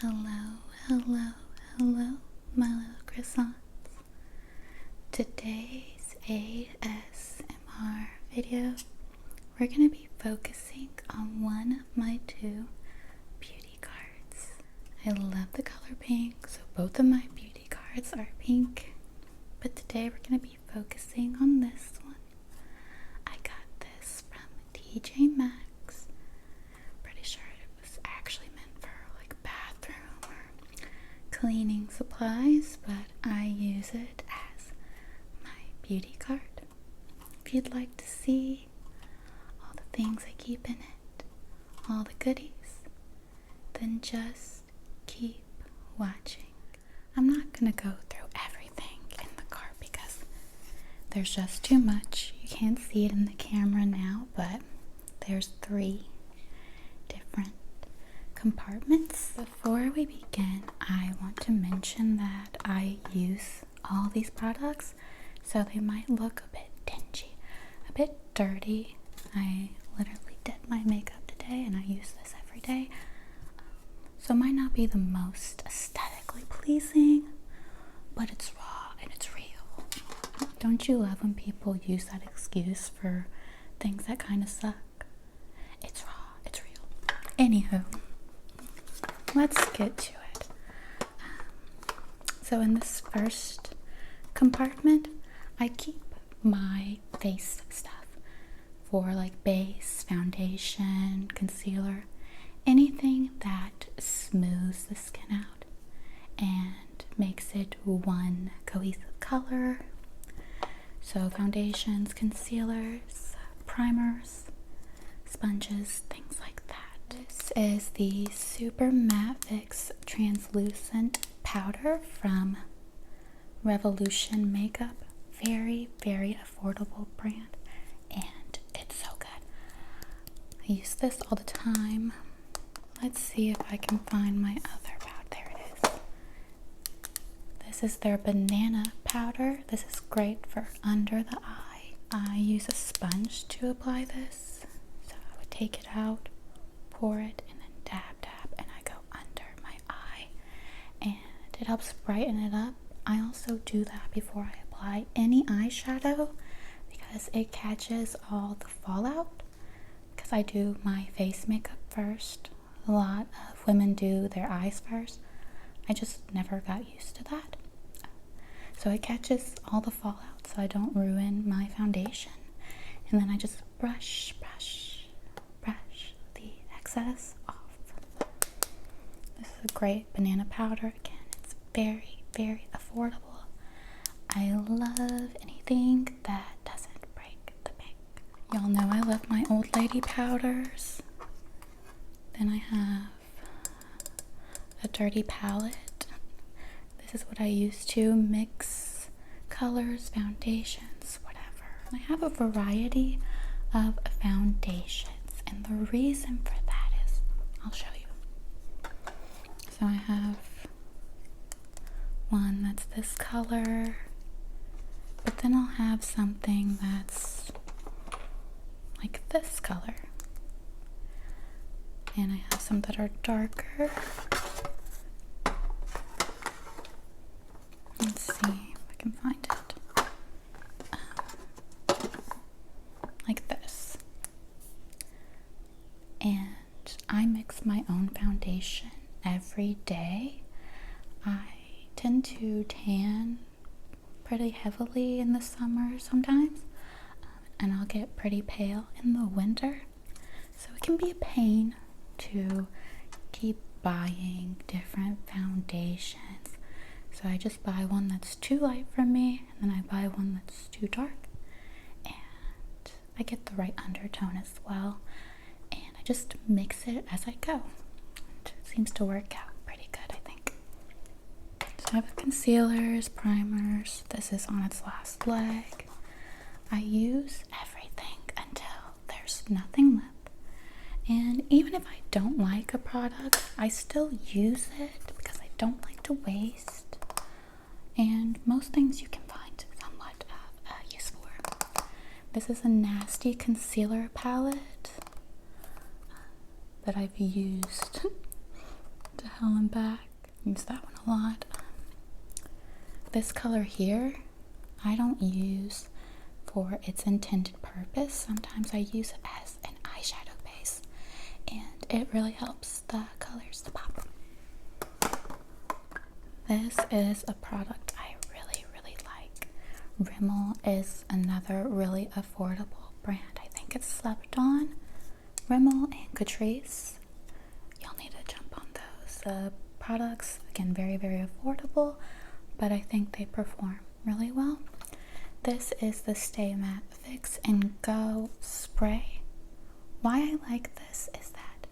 Hello, hello, hello, my little croissants. Today's ASMR video, we're going to be focusing on one of my two beauty cards. I love the color pink, so both of my beauty cards are pink. But today we're going to be focusing on this one. I got this from TJ Maxx. Pretty sure it was actually meant for like bathroom or cleaning supplies, but I use it as my beauty card. If you'd like to see all the things I keep in it, all the goodies, then just keep watching. I'm not gonna go through everything in the cart because there's just too much. You can't see it in the camera now, but there's 3 different compartments. Before we begin, I want to mention that I use all these products, so they might look a bit dingy, a bit dirty. I literally did my makeup today and I use this every day, so it might not be the most aesthetically pleasing, but it's raw and it's real. Don't you love when people use that excuse for things that kind of suck? It's raw, it's real. Anywho, let's get to it. So in this first compartment, I keep my face stuff for like base, foundation, concealer, anything that smooths the skin out and makes it one cohesive color. So foundations, concealers, primers, sponges, things like that. This is the Super Matte Fix Translucent Powder from Revolution Makeup. Very, very affordable brand, and it's so good. I use this all the time. Let's see if I can find my other powder. There it is. This is their banana powder. This is great for under the eye. I use a sponge to apply this. So I would take it out, pour it, and then dab, dab, and I go under my eye. And it helps brighten it up. I also do that before I apply any eyeshadow because it catches all the fallout. Because I do my face makeup first. A lot of women do their eyes first. I just never got used to that. So it catches all the fallout so I don't ruin my foundation. And then I just brush the excess off. This is a great banana powder. Again, it's very, very affordable. I love anything that doesn't break the bank. Y'all know I love my old lady powders. Then I have a dirty palette. This is what I use to mix colors, foundations, whatever. I have a variety of foundations, and the reason for that is, I'll show you. So I have one that's this color, but then I'll have something that's like this color. And I have some that are darker. Let's see if I can find it. Like this. And I mix my own foundation every day. I tend to tan pretty heavily in the summer sometimes, and I'll get pretty pale in the winter. So it can be a pain to keep buying different foundations. So I just buy one that's too light for me, and then I buy one that's too dark, and I get the right undertone as well, and I just mix it as I go. It seems to work out pretty good, I think. So I have concealers, primers. This is on its last leg. I use everything until there's nothing left. And even if I don't like a product, I still use it because I don't like to waste. And most things you can find somewhat of use for. This is a Nasty concealer palette that I've used to hell and back. Use that one a lot. This color here, I don't use for its intended purpose. Sometimes I use it as an eyeshadow base, and it really helps the colors to pop. This is a product I really, really like. Rimmel is another really affordable brand. I think it's slept on. Rimmel and Catrice. You'll need to jump on those products. Again, very, very affordable, but I think they perform really well. This is the Stay Matte Fix and Go Spray. Why I like this is that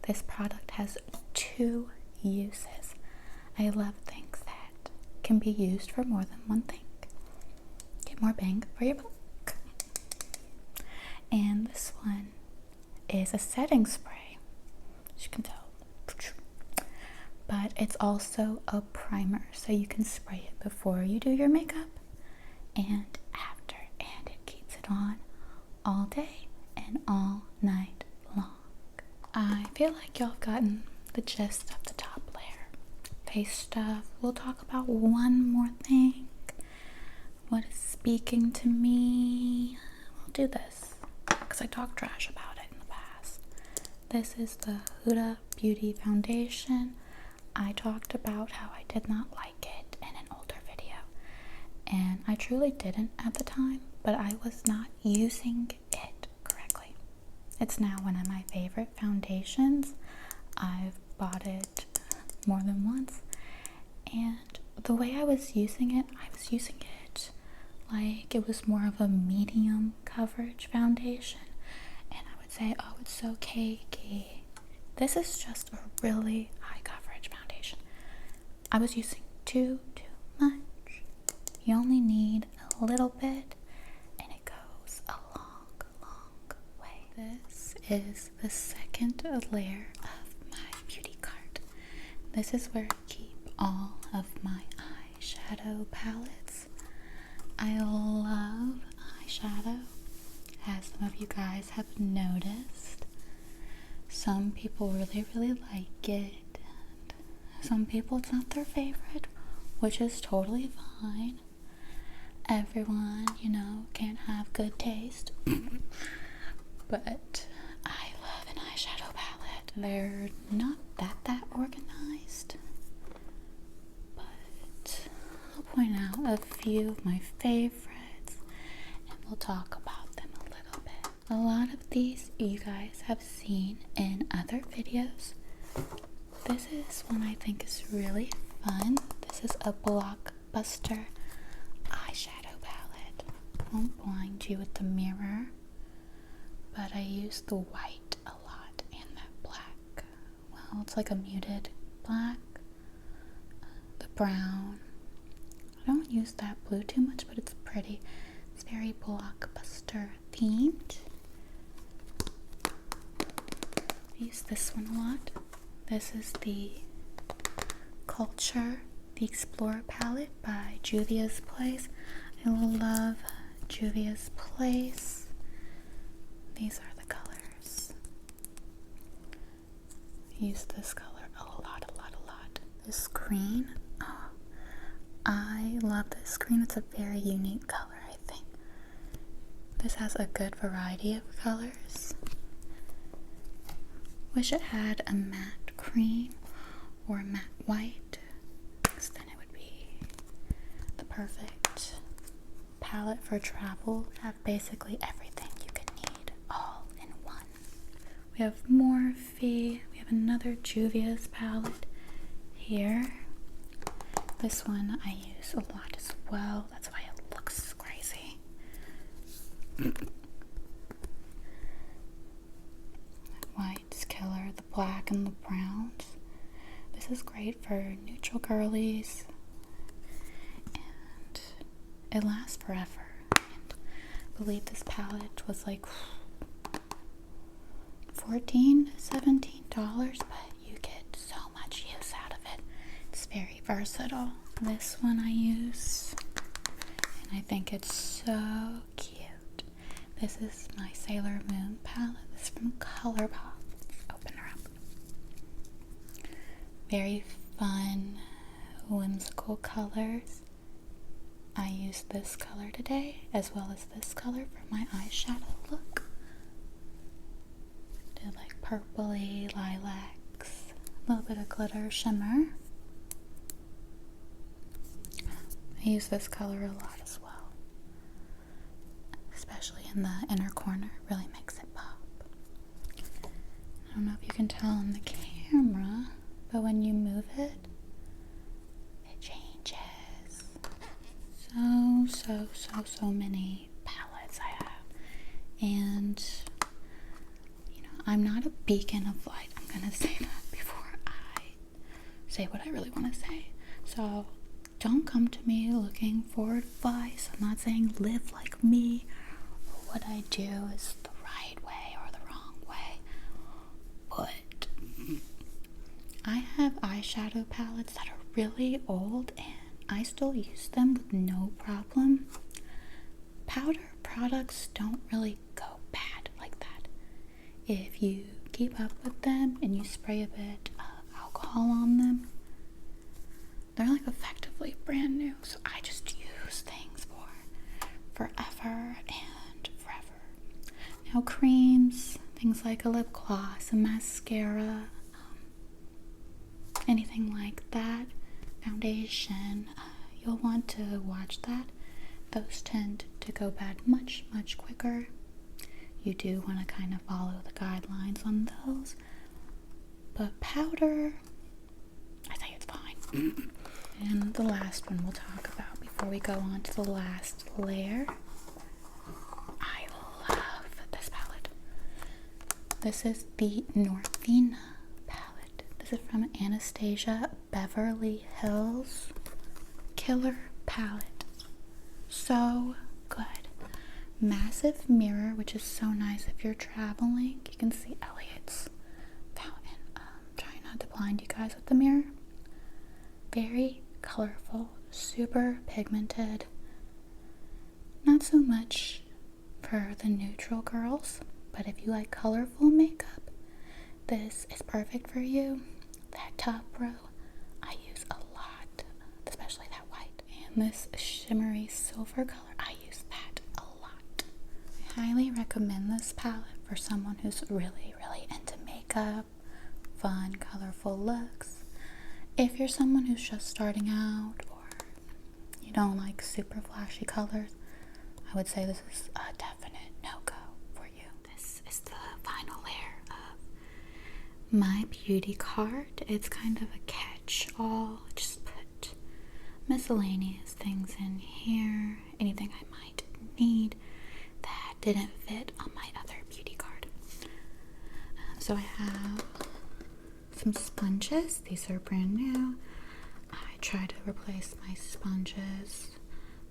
this product has 2 uses. I love things that can be used for more than one thing. Get more bang for your buck. And this one is a setting spray, as you can tell. But it's also a primer, so you can spray it before you do your makeup and after, and it keeps it on all day and all night long. I feel like y'all have gotten the gist of the top layer. Face stuff. We'll talk about one more thing. What is speaking to me? We'll do this because I talked trash about it in the past. This is the Huda Beauty Foundation. I talked about how I did not like it in an older video, and I truly didn't at the time, but I was not using it correctly. It's now one of my favorite foundations. I've bought it more than once, and the way I was using it like it was more of a medium coverage foundation, and I would say, oh, it's so cakey. This is just a really high coverage foundation. I was using too much. You only need a little bit, and it goes a long way. This is the second layer of my beauty cart. This is where I keep all of my eyeshadow palettes. I love eyeshadow, as some of you guys have noticed. Some people really, really like it, and some people it's not their favorite, which is totally fine. Everyone, can't have good taste. But I love an eyeshadow palette. They're not that organized, but I'll point out a few of my favorites, and we'll talk about them a little bit. A lot of these you guys have seen in other videos. This is one I think is really fun. This is a Blockbuster eyeshadow palette. I won't blind you with the mirror, but I use the white a lot and that black. Well, it's like a muted black. The brown. I don't use that blue too much, but it's pretty. It's very Blockbuster themed. I use this one a lot. This is the Culture, the Explorer palette by Juvia's Place. I love Juvia's Place. These are the colors. I use this color a lot. This green. Oh, I love this green. It's a very unique color, I think. This has a good variety of colors. Wish it had a matte cream or a matte white, because then it would be the perfect palette for travel. Have basically everything you could need all in one. We have Morphe. We have another Juvia's palette here. This one I use a lot as well. That's why it looks crazy. White's killer, the black and the browns. This is great for neutral girlies, and it lasts forever. And I believe this palette was like $14, $17, but you get so much use out of it. It's very versatile. This one I use, and I think it's so cute. This is my Sailor Moon palette. This is from ColourPop. Open her up. very fun, whimsical colors. I used this color today as well as this color for my eyeshadow look. Did like purpley, lilacs, a little bit of glitter shimmer. I use this color a lot as well, especially in the inner corner. It really makes it pop. I don't know if you can tell on the camera, but when you move it, it changes. So many palettes I have. And, you know, I'm not a beacon of light. I'm gonna say that before I say what I really want to say. So don't come to me looking for advice. I'm not saying live like me or what I do is the right way or the wrong way. But I have eyeshadow palettes that are really old and I still use them with no problem. Powder products don't really go bad like that. If you keep up with them and you spray a bit of alcohol on them, they're like effectively brand new. So I just use things for forever and forever. Now creams, things like a lip gloss, a mascara, anything like that, foundation, you'll want to watch that. Those tend to go bad much quicker. You do want to kind of follow the guidelines on those. But powder, I think it's fine. And the last one we'll talk about before we go on to the last layer. I love this palette. This is the Northina palette. This is from Anastasia Beverly Hills Killer Palette. So good. Massive mirror, which is so nice if you're traveling. You can see Elliot's fountain. Trying not to blind you guys with the mirror. Very colorful, super pigmented. Not so much for the neutral girls, but if you like colorful makeup, this is perfect for you. That top row, I use a lot, especially that white. And this shimmery silver color, I use that a lot. I highly recommend this palette for someone who's really into makeup, fun, colorful looks. If you're someone who's just starting out or you don't like super flashy colors, I would say this is a definite no-go for you. This is the final layer of my beauty cart. It's kind of a catch-all. Just put miscellaneous things in here, anything I might need that didn't fit on my other beauty card. So I have some sponges. These are brand new. I try to replace my sponges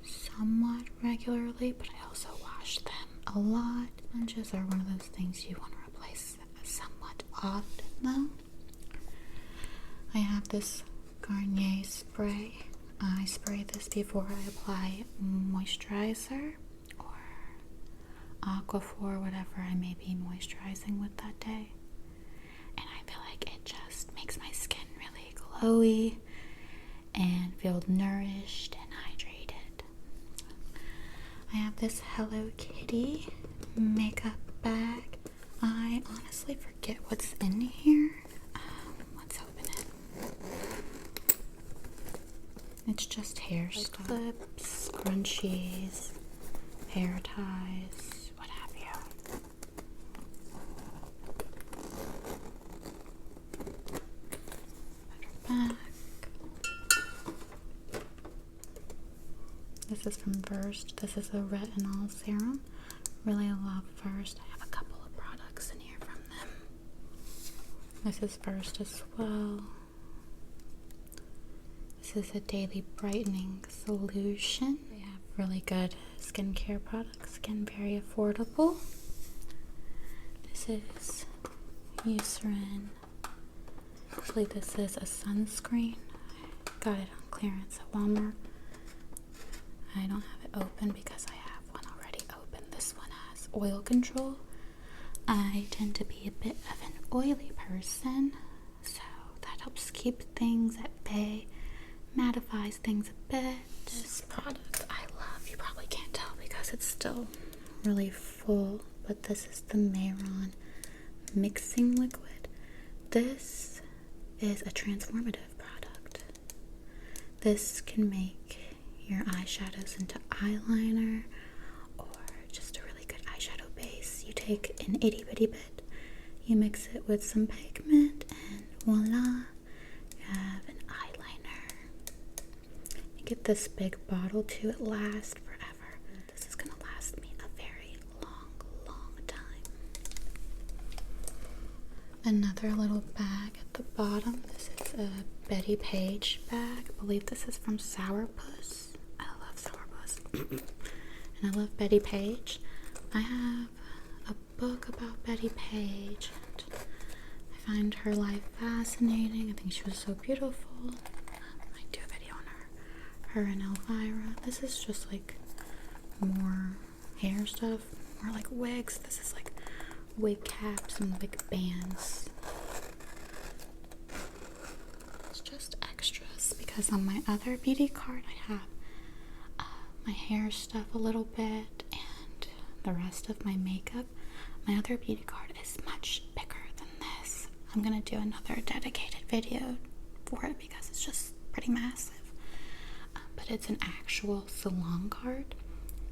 somewhat regularly, but I also wash them a lot. Sponges are one of those things you want to replace somewhat often though. I have this Garnier spray. I spray this before I apply moisturizer or Aquaphor, whatever I may be moisturizing with that day. And I feel like it just makes my skin really glowy and feel nourished and hydrated. I have this Hello Kitty makeup bag. I honestly forget what's in here. Let's open it. It's just hair stuff. Clips, scrunchies, hair ties, what have you. Back. This is from Versed. This is a retinol serum. Really love Versed. I have a couple of products in here from them. This is Versed as well. This is a daily brightening solution. They have really good skincare products. Again, very affordable. This is Eucerin. Actually, this is a sunscreen. I got it on clearance at Walmart. I don't have it open because I have one already open. This one has oil control. I tend to be a bit of an oily person, so that helps keep things at bay, mattifies things a bit. This product I love. You probably can't tell because it's still really full, but this is the Mayron mixing liquid. This is a transformative product. This can make your eyeshadows into eyeliner or just a really good eyeshadow base. You take an itty bitty bit, you mix it with some pigment, and voila, you have an eyeliner. You get this big bottle too, it lasts forever. This is gonna last me a very long time. Another little bag at the bottom. This is a Betty Page bag. I believe this is from Sourpuss. I love Sourpuss. And I love Betty Page. I have a book about Betty Page, and I find her life fascinating. I think she was so beautiful. I might do a video on her and Elvira. This is just like more hair stuff, more like wigs. This is like wig caps and wig bands. It's just extras because on my other beauty card I have my hair stuff a little bit and the rest of my makeup. My other beauty card is much bigger than this. I'm gonna do another dedicated video for it because it's just pretty massive. But it's an actual salon card.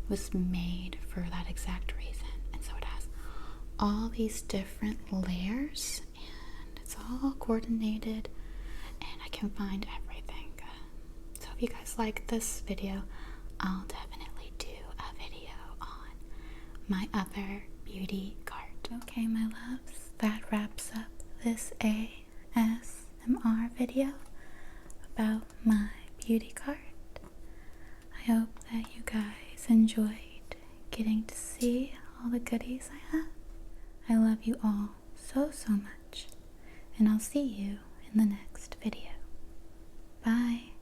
It was made for that exact reason, and so it has all these different layers and it's all coordinated and I can find everything. So if you guys like this video, I'll definitely do a video on my other beauty card. Okay, my loves, that wraps up this ASMR video about my beauty card. I hope that you guys enjoyed getting to see all the goodies I have. I love you all so much, and I'll see you in the next video. Bye.